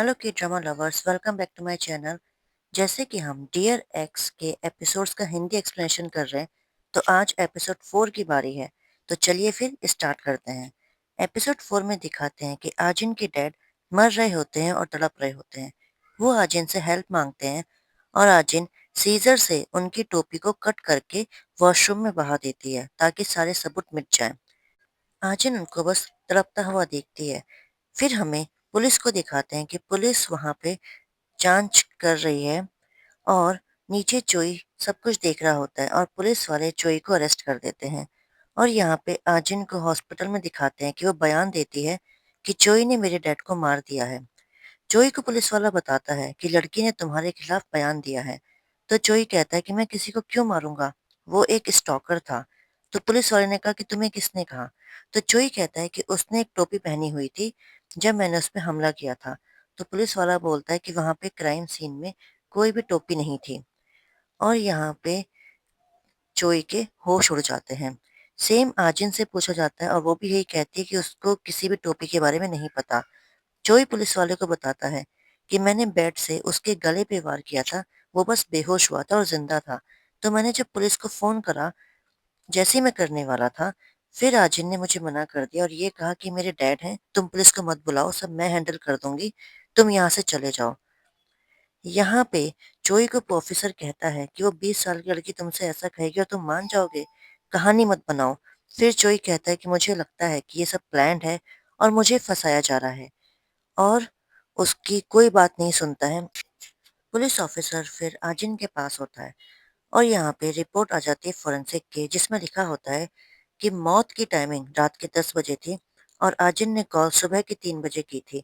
Hello K drama lovers, welcome back to my channel. जैसे कि हम डियर एक्स के एपिसोड्स का हिंदी एक्सप्लेनेशन कर रहे हैं, तो आज एपिसोड 4 की बारी है। तो चलिए फिर स्टार्ट करते हैं। एपिसोड 4 में दिखाते हैं कि आजिन के डैड मर रहे होते हैं और तड़प रहे होते हैं। वो आजिन से हेल्प मांगते हैं और आजिन सीजर से उनकी टोपी को कट करके वॉशरूम में बहा देती है ताकि सारे सबूत मिट जाएं। आजिन उनको बस तड़पता हुआ देखती है। फिर हमें पुलिस को दिखाते हैं कि पुलिस वहां पे जांच कर रही है और नीचे चोई सब कुछ देख रहा होता है और पुलिस वाले चोई को अरेस्ट कर देते हैं। और यहाँ पे आजिन को हॉस्पिटल में दिखाते हैं कि वो बयान देती है कि चोई ने मेरे डैड को मार दिया है। चोई को पुलिस वाला बताता है कि लड़की ने तुम्हारे खिलाफ बयान दिया है। तो चोई कहता है कि मैं किसी को क्यों मारूंगा, वो एक स्टॉकर था। तो पुलिस वाले ने कहा कि तुम्हें किसने कहा। तो चोई कहता है कि उसने एक टोपी पहनी हुई थी जब मैंने उस पर हमला किया था। तो पुलिस वाला बोलता है कि वहां पे क्राइम सीन में कोई भी टोपी नहीं थी। और यहाँ पे चोई के होश उड़ जाते हैं। सेम आजिन से पूछा जाता है और वो भी यही कहती है कि उसको किसी भी टोपी के बारे में नहीं पता। जोई पुलिस वाले को बताता है कि मैंने बेड से उसके गले पे वार किया था, वो बस बेहोश हुआ था और जिंदा था। तो मैंने जब पुलिस को फोन करा, जैसे ही मैं करने वाला था, फिर आजिन ने मुझे मना कर दिया और ये कहा कि मेरे डैड हैं, तुम पुलिस को मत बुलाओ, सब मैं हैंडल कर दूंगी, तुम यहाँ से चले जाओ। यहाँ पे जोई को प्रोफेसर कहता है कि वो 20 साल की लड़की तुमसे ऐसा कहेगी और तुम मान जाओगे, कहानी मत बनाओ। फिर जोई कहता है कि मुझे लगता है कि ये सब प्लान्ड है और मुझे फंसाया जा रहा है, और उसकी कोई बात नहीं सुनता है। पुलिस ऑफिसर फिर आजिन के पास होता है और यहाँ पे रिपोर्ट आ जाती है फोरेंसिक की, जिसमें लिखा होता है कि मौत की टाइमिंग रात के 10 बजे थी और आजिन ने कॉल सुबह के 3 बजे की थी।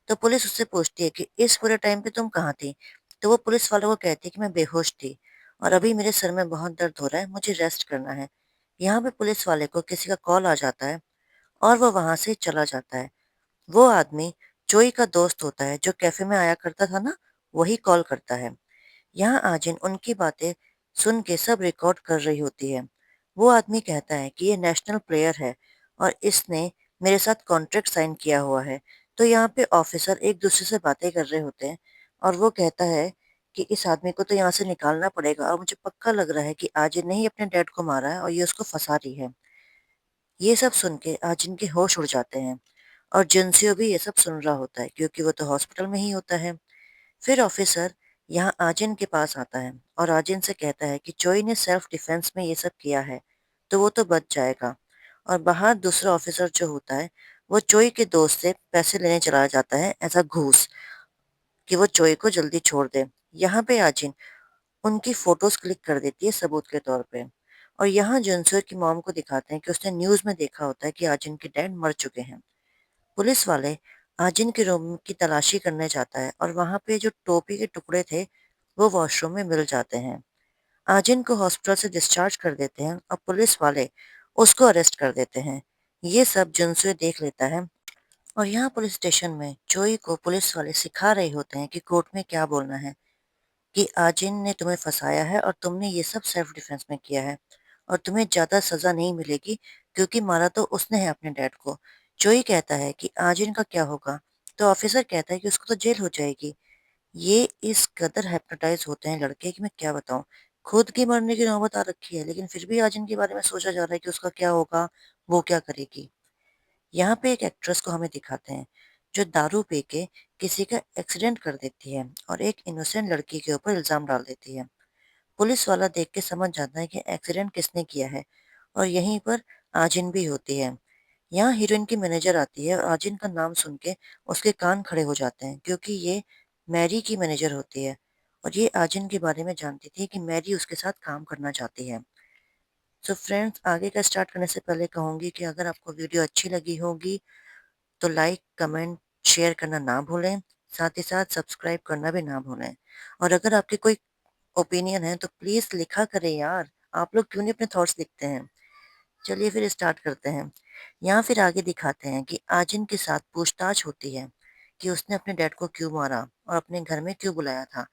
तो पुलिस उससे पूछती है कि इस पूरे टाइम पे तुम कहाँ थी। तो वो पुलिस वालों को कहती है कि मैं बेहोश थी और अभी मेरे सर में बहुत दर्द हो रहा है, मुझे रेस्ट करना है। यहाँ पे पुलिस वाले को किसी का कॉल आ जाता है और वो वहां से चला जाता है। वो आदमी जोई का दोस्त होता है जो कैफे में आया करता था ना, वही कॉल करता है। यहाँ आजिन उनकी बातें सुन के सब रिकॉर्ड कर रही होती है। वो आदमी कहता है कि ये नेशनल प्लेयर है और इसने मेरे साथ कॉन्ट्रैक्ट साइन किया हुआ है। तो यहाँ पे ऑफिसर एक दूसरे से बातें कर रहे होते हैं और वो कहता है कि इस आदमी को तो यहाँ से निकालना पड़ेगा और मुझे पक्का लग रहा है कि आजिन ने ही अपने डैड को मारा है और ये उसको फंसा रही है। ये सब सुन के आजिन के होश उड़ जाते हैं और जिनसियो भी ये सब सुन रहा होता है क्योंकि वो तो हॉस्पिटल में ही होता है। फिर ऑफिसर यहाँ आजिन के पास आता है और आजिन से कहता है कि चोई ने सेल्फ डिफेंस में ये सब किया है, तो वो तो बच जाएगा। और बाहर दूसरा ऑफिसर जो होता है, वो चोई के दोस्त से पैसे लेने चला जाता है ऐसा घूस, कि वो चोई को जल्दी छोड़ दे। यहाँ पे आजिन उनकी फोटोज क्लिक कर देती है सबूत के तौर पे। और यहाँ जुनसो की मॉम को दिखाते हैं कि उसने न्यूज में देखा होता है कि आजिन के डैड मर चुके हैं। पुलिस वाले आजिन के रूम की तलाशी करने जाता है और वहां पे जो टोपी के टुकड़े थे वो वॉशरूम में मिल जाते हैं। आजिन को हॉस्पिटल से डिस्चार्ज कर देते हैं और पुलिस वाले उसको अरेस्ट कर देते हैं। ये सब जुनसुए देख लेता है और यहाँ पुलिस स्टेशन में जोई को पुलिस वाले सिखा रहे होते हैं कि कोर्ट में क्या बोलना है, कि आजिन ने तुम्हें फंसाया है और तुमने ये सब सेल्फ डिफेंस में किया है और तुम्हें ज्यादा सजा नहीं मिलेगी क्योंकि मारा तो उसने है अपने डैड को। जोई कहता है कि आजिन का क्या होगा। तो ऑफिसर कहता है कि उसको तो जेल हो जाएगी। ये इस कदर हिप्नोटाइज होते हैं लड़के कि मैं क्या बताऊं। खुद की मरने की नौबत आ रखी है लेकिन फिर भी आजिन के बारे में सोचा जा रहा है कि उसका क्या होगा, वो क्या करेगी। यहाँ पे एक एक्ट्रेस को हमें दिखाते हैं जो दारू पी के किसी का एक्सीडेंट कर देती है और एक इनोसेंट लड़की के ऊपर इल्जाम डाल देती है। पुलिस वाला देख के समझ जाता है कि एक्सीडेंट किसने किया है और यहीं पर आजिन भी होती है। यहाँ हीरोइन की मैनेजर आती है और आजिन का नाम सुन के उसके कान खड़े हो जाते हैं क्योंकि ये मैरी की मैनेजर होती है और ये आजिन के बारे में जानती थी कि मैरी उसके साथ काम करना चाहती है। सो फ्रेंड्स, आगे का स्टार्ट करने से पहले कहूंगी कि अगर आपको वीडियो अच्छी लगी होगी तो लाइक, कमेंट, शेयर करना ना भूलें। साथ ही साथ सब्सक्राइब करना भी ना भूलें। और अगर आपके कोई ओपिनियन है तो प्लीज़ लिखा करें यार। आप लोग क्यों नहीं अपने थॉट्स लिखते हैं। चलिए फिर स्टार्ट करते हैं। यहाँ फिर आगे दिखाते हैं कि आजिन के साथ पूछताछ होती है कि उसने अपने डैड को क्यों मारा और अपने घर में क्यों बुलाया था,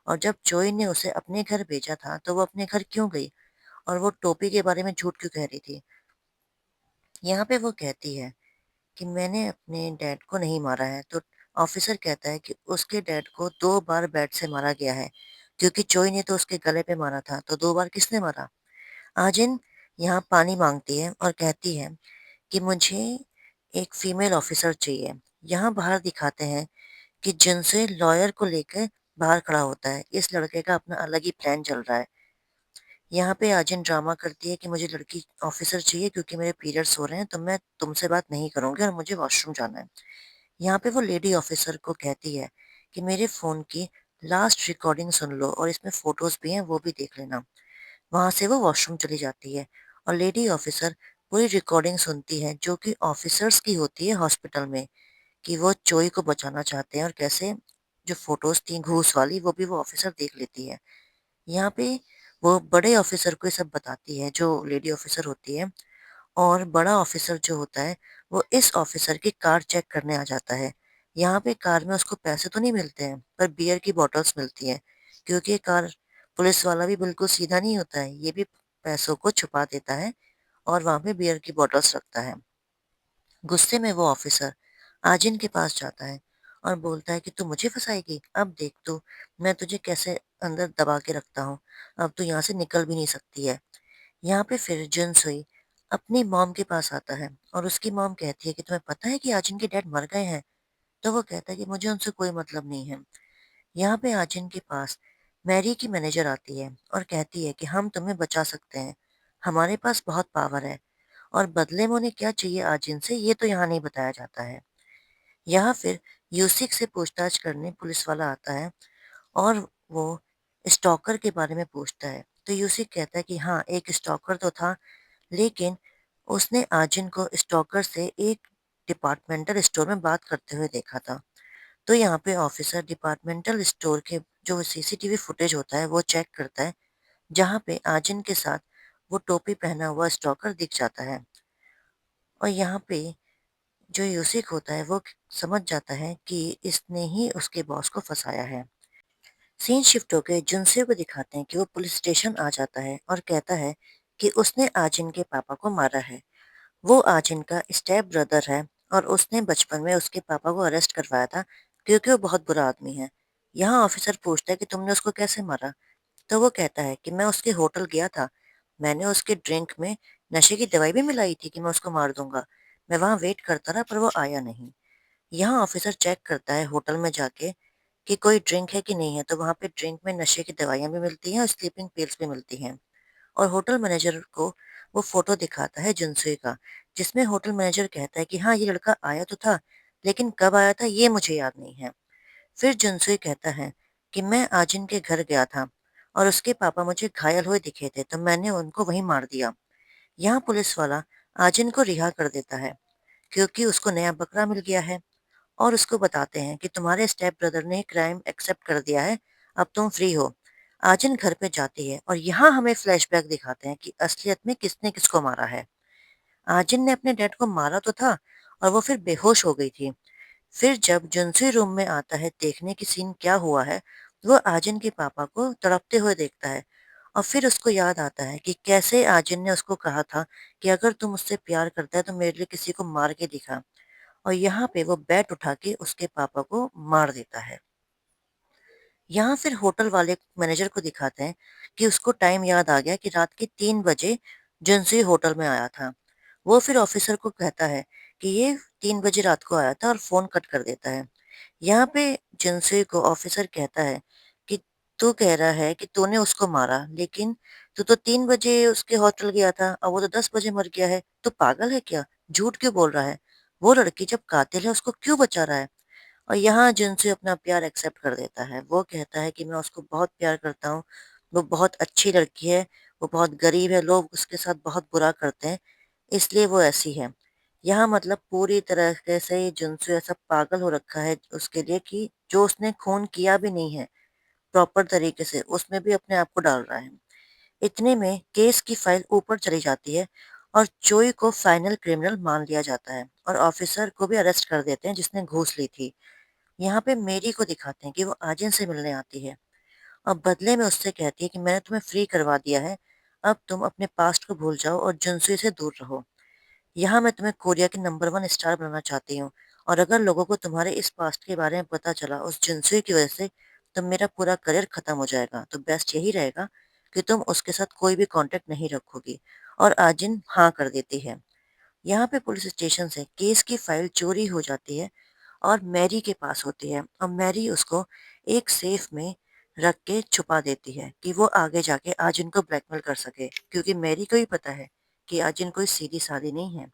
और जब जोई ने उसे अपने घर भेजा था तो वो अपने घर क्यों गई और वो टोपी के बारे में झूठ क्यों कह रही थी। यहाँ पे वो कहती है कि मैंने अपने डैड को नहीं मारा है। तो ऑफिसर कहता है कि उसके डैड को 2 बार बैट से मारा गया है, क्योंकि चोई ने तो उसके गले पे मारा था, तो 2 बार किसने मारा? आजिन यहाँ पानी मांगती है और कहती है कि मुझे एक फीमेल ऑफिसर चाहिए। यहाँ बाहर दिखाते हैं कि जिनसे लॉयर को लेकर बाहर खड़ा होता है। इस लड़के का अपना अलग ही प्लान चल रहा है। यहाँ पे आजिन ड्रामा करती है कि मुझे लड़की ऑफिसर चाहिए क्योंकि मेरे पीरियड्स हो रहे हैं, तो मैं तुमसे बात नहीं करूँगी और मुझे वॉशरूम जाना है। यहाँ पे वो लेडी ऑफिसर को कहती है कि मेरे फ़ोन की लास्ट रिकॉर्डिंग सुन लो और इसमें फ़ोटोज़ भी हैं, वो भी देख लेना। वहाँ से वो वॉशरूम चली जाती है और लेडी ऑफिसर पूरी रिकॉर्डिंग सुनती है, जो कि ऑफिसर्स की होती है हॉस्पिटल में, कि वो चोई को बचाना चाहते हैं और कैसे जो फ़ोटोज़ थी घूस वाली, वो भी वो ऑफिसर देख लेती है। यहाँ पे वो बड़े ऑफिसर को ये सब बताती है, जो लेडी ऑफिसर होती है, और बड़ा ऑफिसर जो होता है, वो इस ऑफिसर की कार चेक करने आ जाता है। यहाँ पे कार में उसको पैसे तो नहीं मिलते हैं, पर बियर की बॉटल्स मिलती हैं, क्योंकि ये कार पुलिस वाला भी बिल्कुल सीधा नहीं होता है, ये भी पैसों को छुपा देता है और वहाँ पे बियर की बॉटल्स रखता है। गुस्से में वो ऑफिसर आजिन के पास जाता है और बोलता है कि तू मुझे फंसाएगी, अब देख तू, मैं तुझे कैसे अंदर दबा के रखता हूँ, अब तू यहाँ से निकल भी नहीं सकती है। यहाँ पे फिर जुनसुई अपनी मॉम के पास आता है और उसकी मॉम कहती है कि तुम्हें पता है कि आजिन के डैड मर गए हैं? तो वो कहता है कि मुझे उनसे कोई मतलब नहीं है। यहाँ पे आजिन के पास मैरी की मैनेजर आती है और कहती है कि हम तुम्हें बचा सकते हैं, हमारे पास बहुत पावर है, और बदले में उन्हें क्या चाहिए आजिन से, ये तो यहाँ नहीं बताया जाता है। यहाँ फिर यूसिक से पूछताछ करने पुलिस वाला आता है और वो स्टॉकर के बारे में पूछता है। तो यूसिक कहता है कि हाँ, एक स्टॉकर तो था, लेकिन उसने आजिन को स्टॉकर से एक डिपार्टमेंटल स्टोर में बात करते हुए देखा था। तो यहाँ पे ऑफिसर डिपार्टमेंटल स्टोर के जो सीसीटीवी फुटेज होता है वो चेक करता है, जहाँ पे आजिन के साथ वो टोपी पहना हुआ स्टॉकर दिख जाता है। और यहाँ पे जो यूसिक होता है वो समझ जाता है कि इसने ही उसके बॉस को फंसाया है। सीन शिफ्ट होकर जुनसे को दिखाते हैं कि वो पुलिस स्टेशन आ जाता है और कहता है कि उसने आजिन के पापा को मारा है। वो आजिन का स्टेप ब्रदर है और उसने बचपन में उसके पापा को अरेस्ट करवाया था, क्योंकि वो बहुत बुरा आदमी है। यहाँ ऑफिसर पूछता है कि तुमने उसको कैसे मारा? तो वो कहता है कि मैं उसके होटल गया था, मैंने उसके ड्रिंक में नशे की दवाई भी मिलाई थी कि मैं उसको मार दूंगा। मैं वहाँ वेट करता रहा पर वो आया नहीं। यहाँ ऑफिसर चेक करता है होटल में जाके कि कोई ड्रिंक है कि नहीं है, तो वहाँ पे ड्रिंक में नशे की दवाइयाँ भी मिलती हैं और स्लीपिंग पिल्स भी मिलती हैं। और होटल मैनेजर को वो फ़ोटो दिखाता है जुनसुई का, जिसमें होटल मैनेजर कहता है कि हाँ, ये लड़का आया तो था, लेकिन कब आया था ये मुझे याद नहीं है। फिर जुनसुई कहता है कि मैं आजिन के घर गया था और उसके पापा मुझे घायल हुए दिखे थे, तो मैंने उनको वहीं मार दिया। यहाँ पुलिस वाला आजिन को रिहा कर देता है, क्योंकि उसको नया बकरा मिल गया है, और उसको बताते हैं कि तुम्हारे स्टेप ब्रदर ने क्राइम एक्सेप्ट कर दिया है, अब तुम फ्री हो। आजिन घर पे जाती है और यहाँ हमें फ्लैशबैक दिखाते हैं कि असलियत में किसने किसको मारा है। आजिन ने अपने डैड को मारा तो था और वो फिर बेहोश हो गई थी। फिर जब जुनसी रूम में आता है देखने की सीन क्या हुआ है, वो आजिन के पापा को तड़पते हुए देखता है और फिर उसको याद आता है कि कैसे आजिन ने उसको कहा था कि अगर तुम मुझसे प्यार करता है तो मेरे लिए किसी को मार के दिखा, और यहाँ पे वो बैट उठा के उसके पापा को मार देता है। यहाँ फिर होटल वाले मैनेजर को दिखाते हैं कि उसको टाइम याद आ गया कि रात के 3 बजे जिनसी होटल में आया था। वो फिर ऑफिसर को कहता है कि ये 3 बजे रात को आया था और फ़ोन कट कर देता है। यहाँ पे जिनसी को ऑफिसर कहता है कि तू कह रहा है कि तूने उसको मारा, लेकिन तू तो 3 बजे उसके होटल गया था और वो तो 10 बजे मर गया है। तू पागल है क्या? झूठ क्यों बोल रहा है? वो लड़की जब कातिल है उसको क्यों बचा रहा है? और यहाँ जिनसे अपना प्यार एक्सेप्ट कर देता है। वो कहता है कि मैं उसको बहुत प्यार करता हूँ, वो बहुत अच्छी लड़की है, वो बहुत गरीब है, लोग उसके साथ बहुत बुरा करते हैं, इसलिए वो ऐसी है। यहाँ मतलब पूरी तरीके से जुनसु ऐसा पागल हो रखा है उसके लिए कि जो उसने खून किया भी नहीं है प्रॉपर तरीके से, उसमें भी अपने आप को डाल रहा है। इतने में केस की फाइल ऊपर चली जाती है और चोई को फाइनल क्रिमिनल मान लिया जाता है और ऑफिसर को भी अरेस्ट कर देते हैं जिसने घूस ली थी। यहाँ पे मेरी को दिखाते हैं कि वो आजिन से मिलने आती है और बदले में उससे कहती है कि मैंने तुम्हें फ्री करवा दिया है, अब तुम अपने पास्ट को भूल जाओ और जुनसुई से दूर रहो। यहाँ मैं तुम्हें कोरिया के नंबर 1 स्टार बनाना चाहती हूँ और अगर लोगों को तुम्हारे इस पास्ट के बारे में पता चला उस जिनसुई की वजह से, तो मेरा पूरा करियर खत्म हो जाएगा। तो बेस्ट यही रहेगा कि तुम उसके साथ कोई भी कॉन्टेक्ट नहीं रखोगी। और आजिन हाँ कर देती है। यहाँ पे पुलिस स्टेशन से केस की फाइल चोरी हो जाती है और मैरी के पास होती है, और मैरी उसको एक सेफ में रख के छुपा देती है कि वो आगे जाके आजिन को ब्लैकमेल कर सके, क्योंकि मैरी को ही पता है कि आजिन कोई सीधी सादी नहीं है।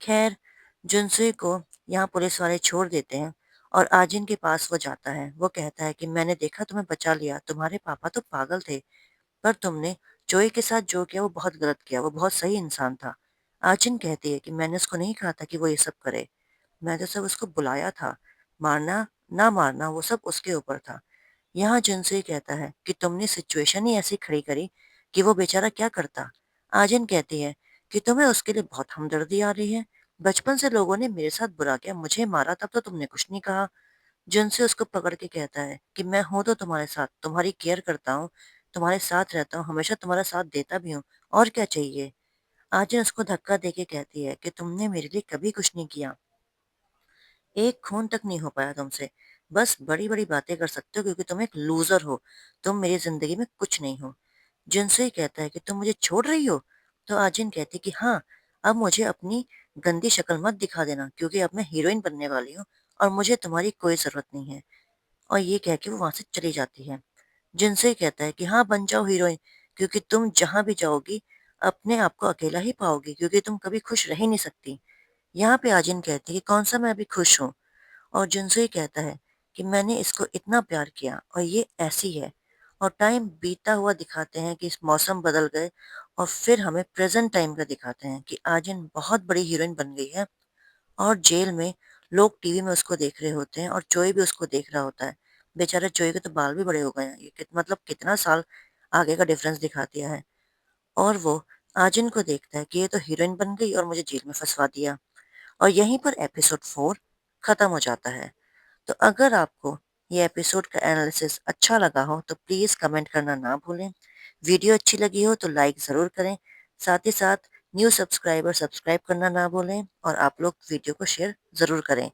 खैर, जुनसुई को यहाँ पुलिस वाले छोड़ देते हैं और आजिन के पास वो जाता है। वो कहता है कि मैंने देखा तुम्हें बचा लिया, तुम्हारे पापा तो पागल थे, पर तुमने जोई के साथ जो किया वो बहुत गलत किया, वो बहुत सही इंसान था। आजिन कहती है कि मैंने उसको नहीं कहा था कि वो ये सब करे, मैं तो सब उसको बुलाया था, मारना ना मारना वो सब उसके ऊपर था। यहाँ जुनसुई कहता है कि तुमने सिचुएशन ही ऐसी खड़ी करी कि वो बेचारा क्या करता। आजिन कहती है कि तुम्हें उसके लिए बहुत हमदर्दी आ रही है, बचपन से लोगों ने मेरे साथ बुरा किया, मुझे मारा, तब तो तुमने कुछ नहीं कहा। जुनसे उसको पकड़ के कहता है कि मैं हूं तो तुम्हारे साथ, तुम्हारी केयर करता हूँ, तुम्हारे साथ रहता हूँ, हमेशा तुम्हारा साथ देता भी हूँ, और क्या चाहिए। आजिन उसको धक्का देके कहती है कि तुमने मेरे लिए कभी कुछ नहीं किया, एक खून तक नहीं हो पाया तुमसे, बस बड़ी-बड़ी बातें कर सकते हो क्योंकि तुम एक लूज़र हो, तुम मेरी ज़िंदगी में कुछ नहीं हो। जिनसे कहता है कि तुम मुझे छोड़ रही हो? तो आजिन कहती है कि हाँ, अब मुझे अपनी गंदी शक्ल मत दिखा देना, क्योंकि अब मैं हीरोइन बनने वाली हूँ और मुझे तुम्हारी कोई ज़रूरत नहीं है। और ये कह के वो वहाँ से चली जाती है। जिनसे कहता है कि हाँ, बन जाओ हीरोइन, क्योंकि तुम जहाँ भी जाओगी, अपने आप को अकेला ही पाओगी, क्योंकि तुम कभी खुश रह ही नहीं सकती। यहाँ पे आजिन कहती है कि कौन सा मैं अभी खुश हूँ? और जुनसुई कहता है कि मैंने इसको इतना प्यार किया और ये ऐसी है। और टाइम बीता हुआ दिखाते हैं कि इस मौसम बदल गए, और फिर हमें प्रेजेंट टाइम का दिखाते हैं कि आजिन बहुत बड़ी हीरोइन बन गई है और जेल में लोग टीवी में उसको देख रहे होते हैं और चोई भी उसको देख रहा होता है। बेचारा चोई के तो बाल भी बड़े हो गए हैं। ये मतलब कितना साल आगे का डिफरेंस दिखा दिया है। और वो आजिन को देखता है कि ये तो हीरोइन बन गई और मुझे जेल में फंसवा दिया। और यहीं पर एपिसोड 4 खत्म हो जाता है। तो अगर आपको ये एपिसोड का एनालिसिस अच्छा लगा हो तो प्लीज़ कमेंट करना ना भूलें। वीडियो अच्छी लगी हो तो लाइक ज़रूर करें। साथ ही साथ न्यू सब्सक्राइबर सब्सक्राइब करना ना भूलें और आप लोग वीडियो को शेयर ज़रूर करें।